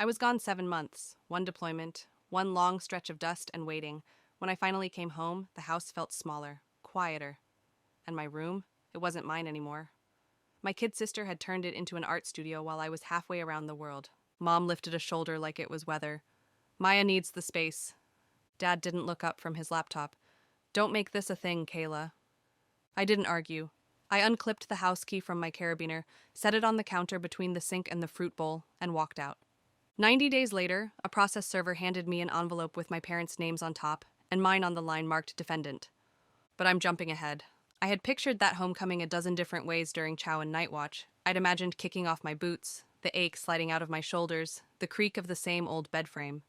I was gone 7 months, one deployment, one long stretch of dust and waiting. When I finally came home, the house felt smaller, quieter. And my room? It wasn't mine anymore. My kid sister had turned it into an art studio while I was halfway around the world. Mom lifted a shoulder like it was weather. Maya needs the space. Dad didn't look up from his laptop. Don't make this a thing, Kayla. I didn't argue. I unclipped the house key from my carabiner, set it on the counter between the sink and the fruit bowl, and walked out. 90 days later, a process server handed me an envelope with my parents' names on top and mine on the line marked defendant. But I'm jumping ahead. I had pictured that homecoming a dozen different ways during Chow and Night Watch. I'd imagined kicking off my boots, the ache sliding out of my shoulders, the creak of the same old bed frame.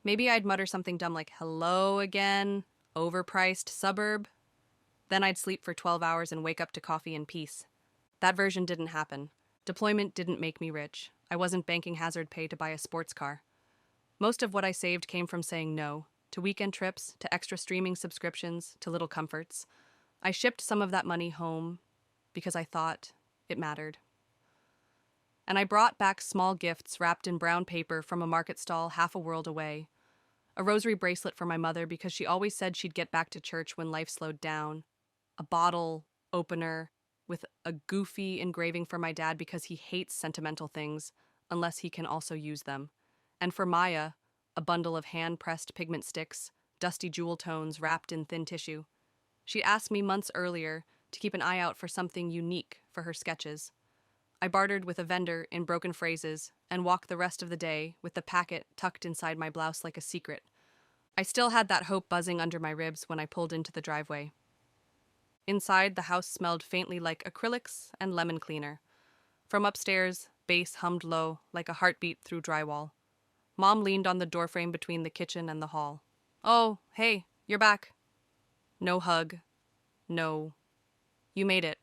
Maybe I'd mutter something dumb like, hello again, overpriced suburb. Then I'd sleep for 12 hours and wake up to coffee and peace. That version didn't happen. Deployment didn't make me rich. I wasn't banking hazard pay to buy a sports car. Most of what I saved came from saying no, to weekend trips, to extra streaming subscriptions, to little comforts. I shipped some of that money home because I thought it mattered. And I brought back small gifts wrapped in brown paper from a market stall half a world away. A rosary bracelet for my mother because she always said she'd get back to church when life slowed down. A bottle opener with a goofy engraving for my dad because he hates sentimental things unless he can also use them. And for Maya, a bundle of hand-pressed pigment sticks, dusty jewel tones wrapped in thin tissue. She'd asked me months earlier to keep an eye out for something unique for her sketches. I bartered with a vendor in broken phrases and walked the rest of the day with the packet tucked inside my blouse like a secret. I still had that hope buzzing under my ribs when I pulled into the driveway. Inside, the house smelled faintly like acrylics and lemon cleaner. From upstairs, bass hummed low like a heartbeat through drywall. Mom leaned on the doorframe between the kitchen and the hall. Oh, hey, you're back. No hug. No. You made it.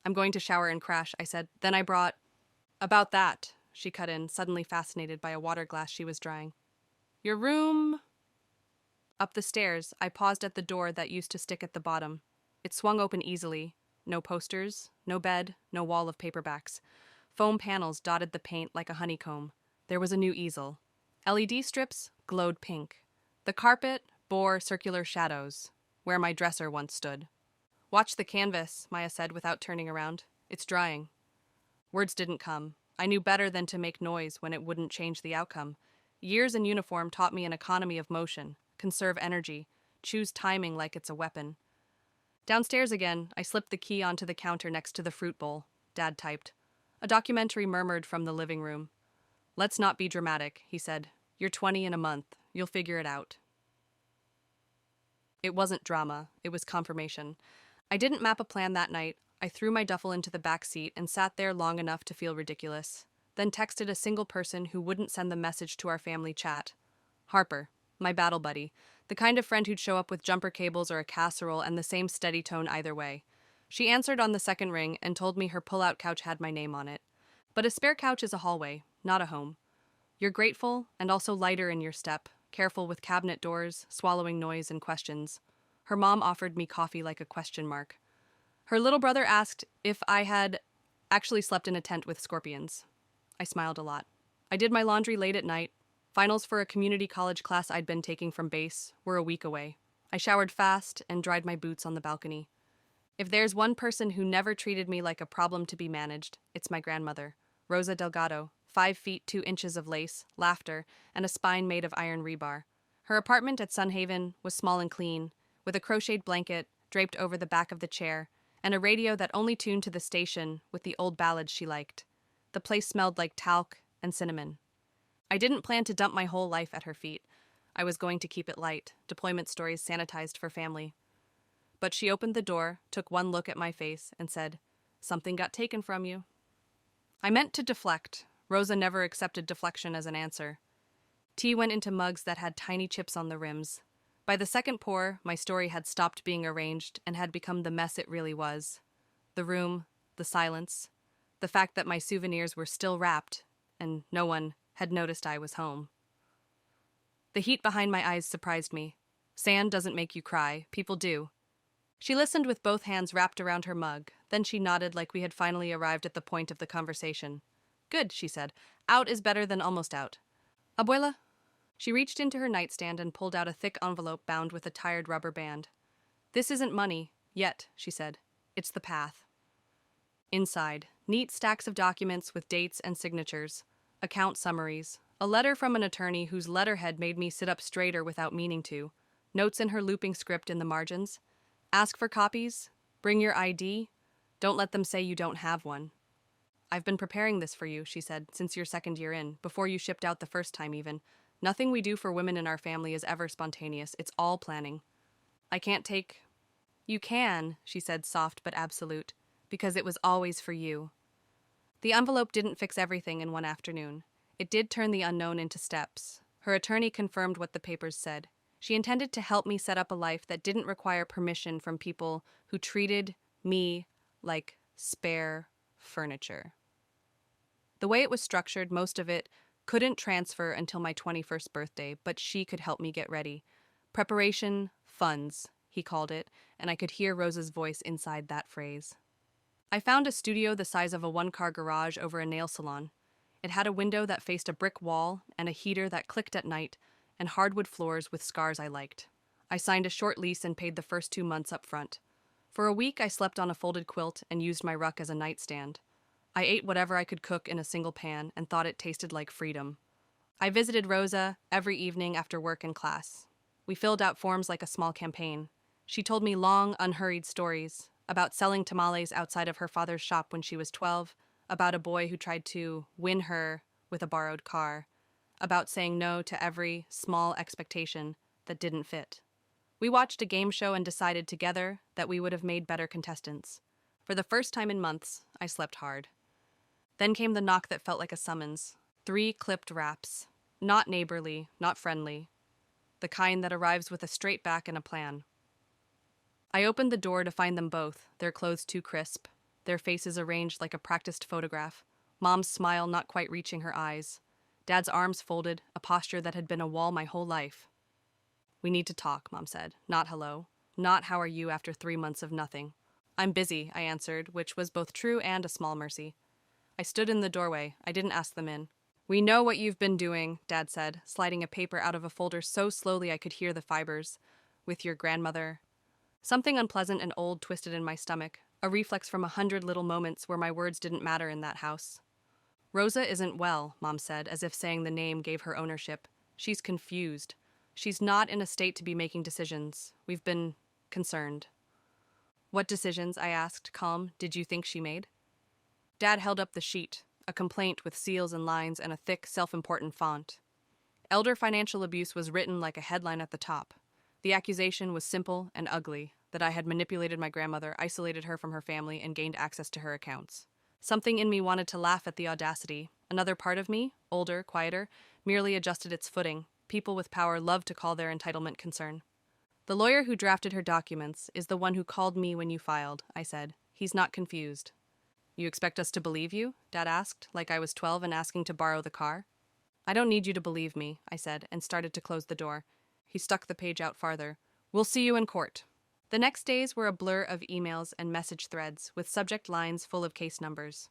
I'm going to shower and crash, I said. Then I brought... About that, she cut in, suddenly fascinated by a water glass she was drying. Your room... Up the stairs, I paused at the door that used to stick at the bottom. It swung open easily. No posters, no bed, no wall of paperbacks. Foam panels dotted the paint like a honeycomb. There was a new easel. LED strips glowed pink. The carpet bore circular shadows, where my dresser once stood. Watch the canvas, Maya said without turning around. It's drying. Words didn't come. I knew better than to make noise when it wouldn't change the outcome. Years in uniform taught me an economy of motion, conserve energy, choose timing like it's a weapon. Downstairs again, I slipped the key onto the counter next to the fruit bowl. Dad typed. A documentary murmured from the living room. Let's not be dramatic, he said. You're 20 in a month. You'll figure it out. It wasn't drama. It was confirmation. I didn't map a plan that night. I threw my duffel into the back seat and sat there long enough to feel ridiculous. Then texted a single person who wouldn't send the message to our family chat. Harper, my battle buddy. The kind of friend who'd show up with jumper cables or a casserole and the same steady tone either way. She answered on the second ring and told me her pull-out couch had my name on it. But a spare couch is a hallway, not a home. You're grateful and also lighter in your step, careful with cabinet doors, swallowing noise and questions. Her mom offered me coffee like a question mark. Her little brother asked if I had actually slept in a tent with scorpions. I smiled a lot. I did my laundry late at night. Finals for a community college class I'd been taking from base were a week away. I showered fast and dried my boots on the balcony. If there's one person who never treated me like a problem to be managed, it's my grandmother, Rosa Delgado, 5 feet 2 inches of lace, laughter, and a spine made of iron rebar. Her apartment at Sunhaven was small and clean, with a crocheted blanket draped over the back of the chair, and a radio that only tuned to the station with the old ballads she liked. The place smelled like talc and cinnamon. I didn't plan to dump my whole life at her feet. I was going to keep it light, deployment stories sanitized for family. But she opened the door, took one look at my face, and said, "Something got taken from you." I meant to deflect. Rosa never accepted deflection as an answer. Tea went into mugs that had tiny chips on the rims. By the second pour, my story had stopped being arranged and had become the mess it really was. The room, the silence, the fact that my souvenirs were still wrapped, and no one had noticed I was home. The heat behind my eyes surprised me. Sand doesn't make you cry, people do. She listened with both hands wrapped around her mug, then she nodded like we had finally arrived at the point of the conversation. Good, she said. Out is better than almost out. Abuela? She reached into her nightstand and pulled out a thick envelope bound with a tired rubber band. This isn't money, yet, she said. It's the path. Inside, neat stacks of documents with dates and signatures, account summaries, a letter from an attorney whose letterhead made me sit up straighter without meaning to, notes in her looping script in the margins. Ask for copies, bring your ID, don't let them say you don't have one. I've been preparing this for you, she said, since your second year in, before you shipped out the first time even. Nothing we do for women in our family is ever spontaneous, it's all planning. I can't take... You can, she said, soft but absolute, because it was always for you. The envelope didn't fix everything in one afternoon. It did turn the unknown into steps. Her attorney confirmed what the papers said. She intended to help me set up a life that didn't require permission from people who treated me like spare furniture. The way it was structured, most of it couldn't transfer until my 21st birthday, but she could help me get ready. Preparation funds, he called it, and I could hear Rosa's voice inside that phrase. I found a studio the size of a one-car garage over a nail salon. It had a window that faced a brick wall and a heater that clicked at night and hardwood floors with scars I liked. I signed a short lease and paid the first 2 months up front. For a week, I slept on a folded quilt and used my ruck as a nightstand. I ate whatever I could cook in a single pan and thought it tasted like freedom. I visited Rosa every evening after work and class. We filled out forms like a small campaign. She told me long, unhurried stories about selling tamales outside of her father's shop when she was 12, about a boy who tried to win her with a borrowed car, about saying no to every small expectation that didn't fit. We watched a game show and decided together that we would have made better contestants. For the first time in months, I slept hard. Then came the knock that felt like a summons. 3 clipped raps. Not neighborly, not friendly. The kind that arrives with a straight back and a plan. I opened the door to find them both, their clothes too crisp, their faces arranged like a practiced photograph, Mom's smile not quite reaching her eyes, Dad's arms folded, a posture that had been a wall my whole life. We need to talk, Mom said. Not hello. Not how are you after 3 months of nothing. I'm busy, I answered, which was both true and a small mercy. I stood in the doorway. I didn't ask them in. We know what you've been doing, Dad said, sliding a paper out of a folder so slowly I could hear the fibers. With your grandmother. Something unpleasant and old twisted in my stomach, a reflex from 100 little moments where my words didn't matter in that house. Rosa isn't well, Mom said, as if saying the name gave her ownership. She's confused. She's not in a state to be making decisions. We've been concerned. What decisions, I asked, calm, did you think she made? Dad held up the sheet, a complaint with seals and lines and a thick, self-important font. Elder financial abuse was written like a headline at the top. The accusation was simple and ugly, that I had manipulated my grandmother, isolated her from her family, and gained access to her accounts. Something in me wanted to laugh at the audacity. Another part of me, older, quieter, merely adjusted its footing. People with power love to call their entitlement concern. The lawyer who drafted her documents is the one who called me when you filed, I said. He's not confused. You expect us to believe you? Dad asked, like I was 12 and asking to borrow the car. I don't need you to believe me, I said, and started to close the door. He stuck the page out farther. We'll see you in court. The next days were a blur of emails and message threads with subject lines full of case numbers.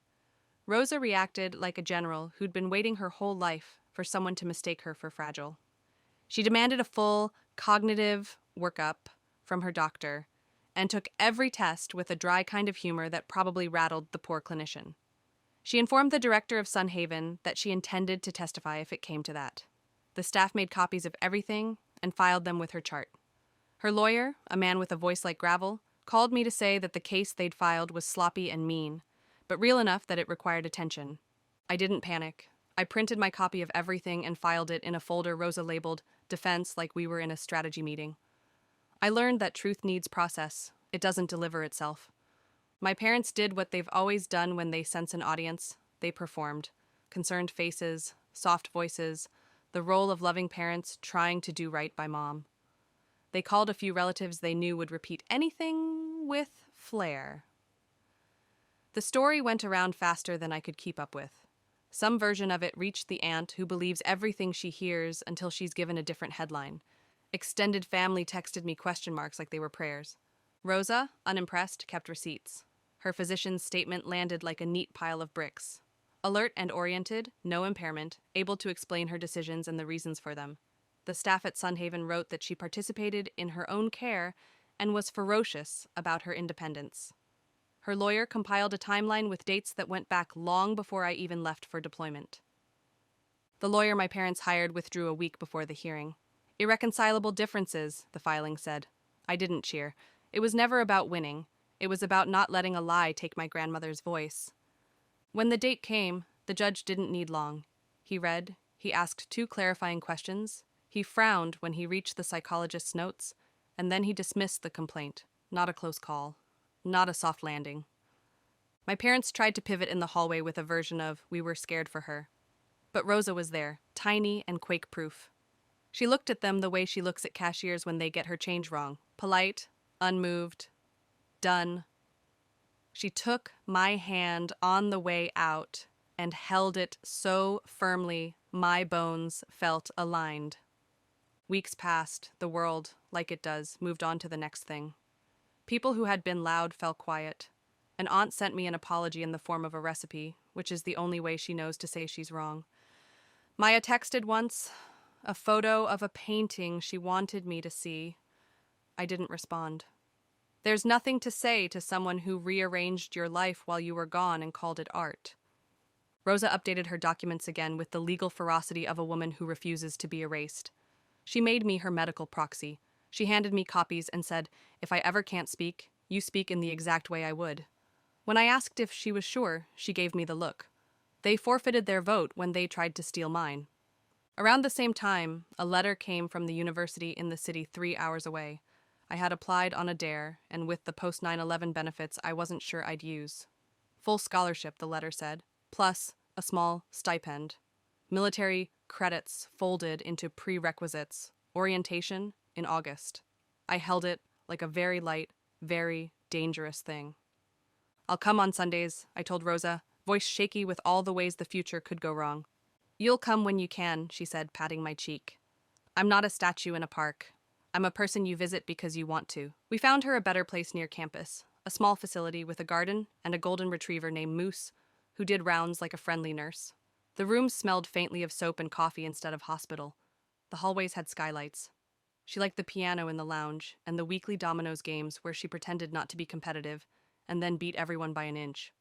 Rosa reacted like a general who'd been waiting her whole life for someone to mistake her for fragile. She demanded a full cognitive workup from her doctor and took every test with a dry kind of humor that probably rattled the poor clinician. She informed the director of Sun Haven that she intended to testify if it came to that. The staff made copies of everything and filed them with her chart. Her lawyer, a man with a voice like gravel, called me to say that the case they'd filed was sloppy and mean, but real enough that it required attention. I didn't panic. I printed my copy of everything and filed it in a folder Rosa labeled Defense like we were in a strategy meeting. I learned that truth needs process. It doesn't deliver itself. My parents did what they've always done when they sense an audience. They performed. Concerned faces, soft voices, the role of loving parents trying to do right by Mom. They called a few relatives they knew would repeat anything with flair. The story went around faster than I could keep up with. Some version of it reached the aunt who believes everything she hears until she's given a different headline. Extended family texted me question marks like they were prayers. Rosa, unimpressed, kept receipts. Her physician's statement landed like a neat pile of bricks. Alert and oriented, no impairment, able to explain her decisions and the reasons for them. The staff at Sunhaven wrote that she participated in her own care and was ferocious about her independence. Her lawyer compiled a timeline with dates that went back long before I even left for deployment. The lawyer my parents hired withdrew a week before the hearing. Irreconcilable differences, the filing said. I didn't cheer. It was never about winning. It was about not letting a lie take my grandmother's voice. When the date came, the judge didn't need long. He read, he asked 2 clarifying questions, he frowned when he reached the psychologist's notes, and then he dismissed the complaint. Not a close call. Not a soft landing. My parents tried to pivot in the hallway with a version of, we were scared for her. But Rosa was there, tiny and quake-proof. She looked at them the way she looks at cashiers when they get her change wrong. Polite, unmoved, done. She took my hand on the way out and held it so firmly my bones felt aligned. Weeks passed, the world, like it does, moved on to the next thing. People who had been loud fell quiet. An aunt sent me an apology in the form of a recipe, which is the only way she knows to say she's wrong. Maya texted once, a photo of a painting she wanted me to see. I didn't respond. There's nothing to say to someone who rearranged your life while you were gone and called it art. Rosa updated her documents again with the legal ferocity of a woman who refuses to be erased. She made me her medical proxy. She handed me copies and said, if I ever can't speak, you speak in the exact way I would. When I asked if she was sure, she gave me the look. They forfeited their vote when they tried to steal mine. Around the same time, a letter came from the university in the city 3 hours away. I had applied on a dare, and with the post-9/11 benefits I wasn't sure I'd use. Full scholarship, the letter said, plus a small stipend. Military credits folded into prerequisites. Orientation in August. I held it like a very light, very dangerous thing. I'll come on Sundays, I told Rosa, voice shaky with all the ways the future could go wrong. You'll come when you can, she said, patting my cheek. I'm not a statue in a park. I'm a person you visit because you want to. We found her a better place near campus, a small facility with a garden and a golden retriever named Moose, who did rounds like a friendly nurse. The rooms smelled faintly of soap and coffee instead of hospital. The hallways had skylights. She liked the piano in the lounge and the weekly dominoes games where she pretended not to be competitive and then beat everyone by an inch.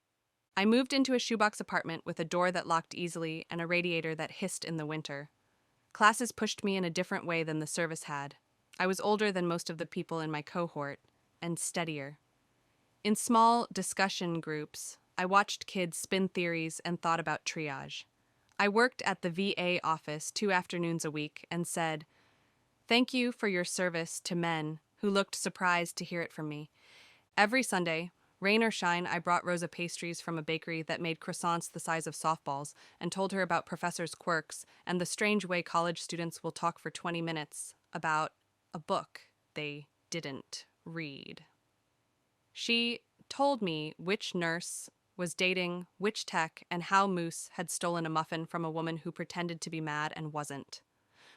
I moved into a shoebox apartment with a door that locked easily and a radiator that hissed in the winter. Classes pushed me in a different way than the service had. I was older than most of the people in my cohort, and steadier. In small discussion groups, I watched kids spin theories and thought about triage. I worked at the VA office 2 afternoons a week and said, "Thank you for your service," to men who looked surprised to hear it from me. Every Sunday, rain or shine, I brought Rosa pastries from a bakery that made croissants the size of softballs and told her about professors' quirks and the strange way college students will talk for 20 minutes about a book they didn't read. She told me which nurse was dating which tech and how Moose had stolen a muffin from a woman who pretended to be mad and wasn't.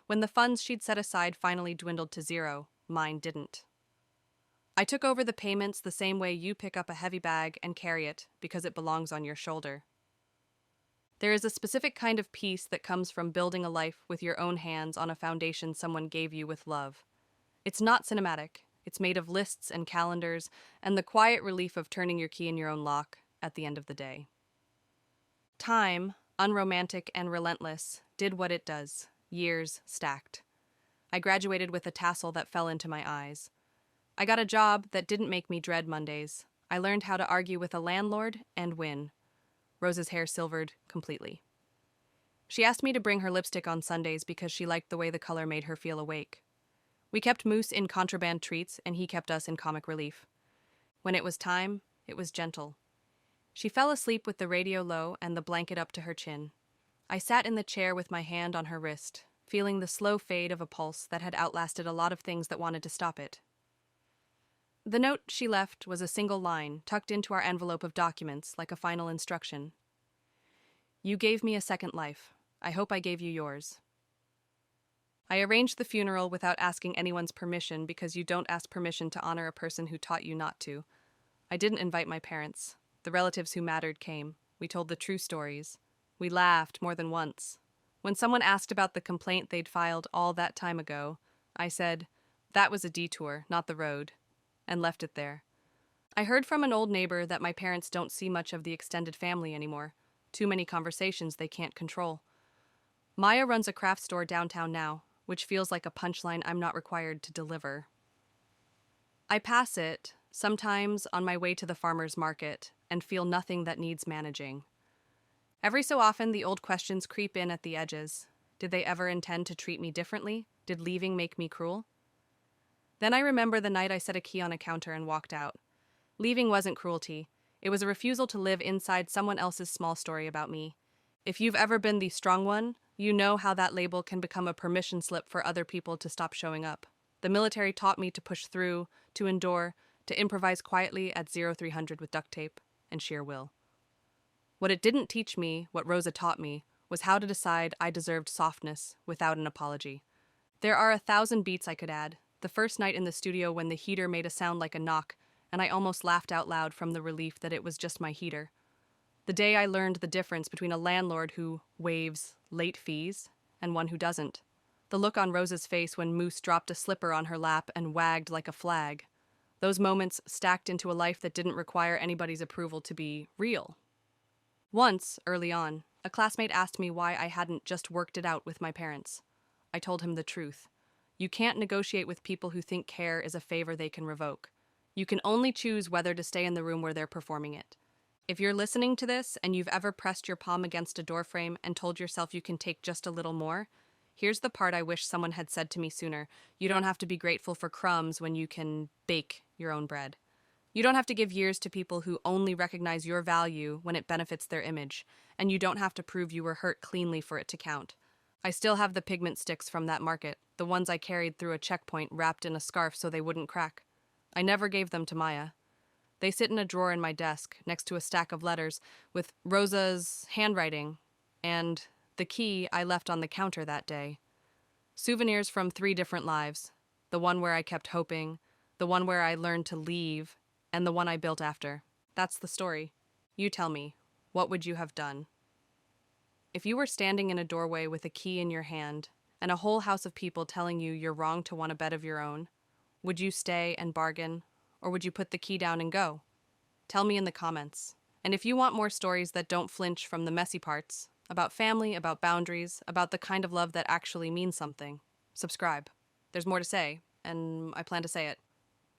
When the funds she'd set aside finally dwindled to 0, mine didn't. I took over the payments the same way you pick up a heavy bag and carry it because it belongs on your shoulder. There is a specific kind of peace that comes from building a life with your own hands on a foundation someone gave you with love. It's not cinematic. It's made of lists and calendars and the quiet relief of turning your key in your own lock at the end of the day. Time, unromantic and relentless, did what it does. Years stacked. I graduated with a tassel that fell into my eyes. I got a job that didn't make me dread Mondays. I learned how to argue with a landlord and win. Rosa's hair silvered completely. She asked me to bring her lipstick on Sundays because she liked the way the color made her feel awake. We kept Moose in contraband treats and he kept us in comic relief. When it was time, it was gentle. She fell asleep with the radio low and the blanket up to her chin. I sat in the chair with my hand on her wrist, feeling the slow fade of a pulse that had outlasted a lot of things that wanted to stop it. The note she left was a single line tucked into our envelope of documents like a final instruction. You gave me a second life. I hope I gave you yours. I arranged the funeral without asking anyone's permission because you don't ask permission to honor a person who taught you not to. I didn't invite my parents. The relatives who mattered came. We told the true stories. We laughed more than once. When someone asked about the complaint they'd filed all that time ago, I said, "That was a detour, not the road," and left it there. I heard from an old neighbor that my parents don't see much of the extended family anymore. Too many conversations they can't control. Maya runs a craft store downtown now, which feels like a punchline I'm not required to deliver. I pass it, sometimes on my way to the farmer's market, and feel nothing that needs managing. Every so often, the old questions creep in at the edges. Did they ever intend to treat me differently? Did leaving make me cruel? Then I remember the night I set a key on a counter and walked out. Leaving wasn't cruelty. It was a refusal to live inside someone else's small story about me. If you've ever been the strong one, you know how that label can become a permission slip for other people to stop showing up. The military taught me to push through, to endure, to improvise quietly at 0300 with duct tape and sheer will. What it didn't teach me, what Rosa taught me, was how to decide I deserved softness without an apology. There are 1,000 beats I could add. The first night in the studio when the heater made a sound like a knock, and I almost laughed out loud from the relief that it was just my heater. The day I learned the difference between a landlord who waives late fees and one who doesn't. The look on Rosa's face when Moose dropped a slipper on her lap and wagged like a flag. Those moments stacked into a life that didn't require anybody's approval to be real. Once, early on, a classmate asked me why I hadn't just worked it out with my parents. I told him the truth. You can't negotiate with people who think care is a favor they can revoke. You can only choose whether to stay in the room where they're performing it. If you're listening to this and you've ever pressed your palm against a doorframe and told yourself you can take just a little more, here's the part I wish someone had said to me sooner. You don't have to be grateful for crumbs when you can bake your own bread. You don't have to give years to people who only recognize your value when it benefits their image, and you don't have to prove you were hurt cleanly for it to count. I still have the pigment sticks from that market, the ones I carried through a checkpoint wrapped in a scarf so they wouldn't crack. I never gave them to Maya. They sit in a drawer in my desk, next to a stack of letters, with Rosa's handwriting, and the key I left on the counter that day. Souvenirs from 3 different lives. The one where I kept hoping, the one where I learned to leave, and the one I built after. That's the story. You tell me, what would you have done? If you were standing in a doorway with a key in your hand, and a whole house of people telling you you're wrong to want a bed of your own, would you stay and bargain, or would you put the key down and go? Tell me in the comments. And if you want more stories that don't flinch from the messy parts, about family, about boundaries, about the kind of love that actually means something, subscribe. There's more to say, and I plan to say it.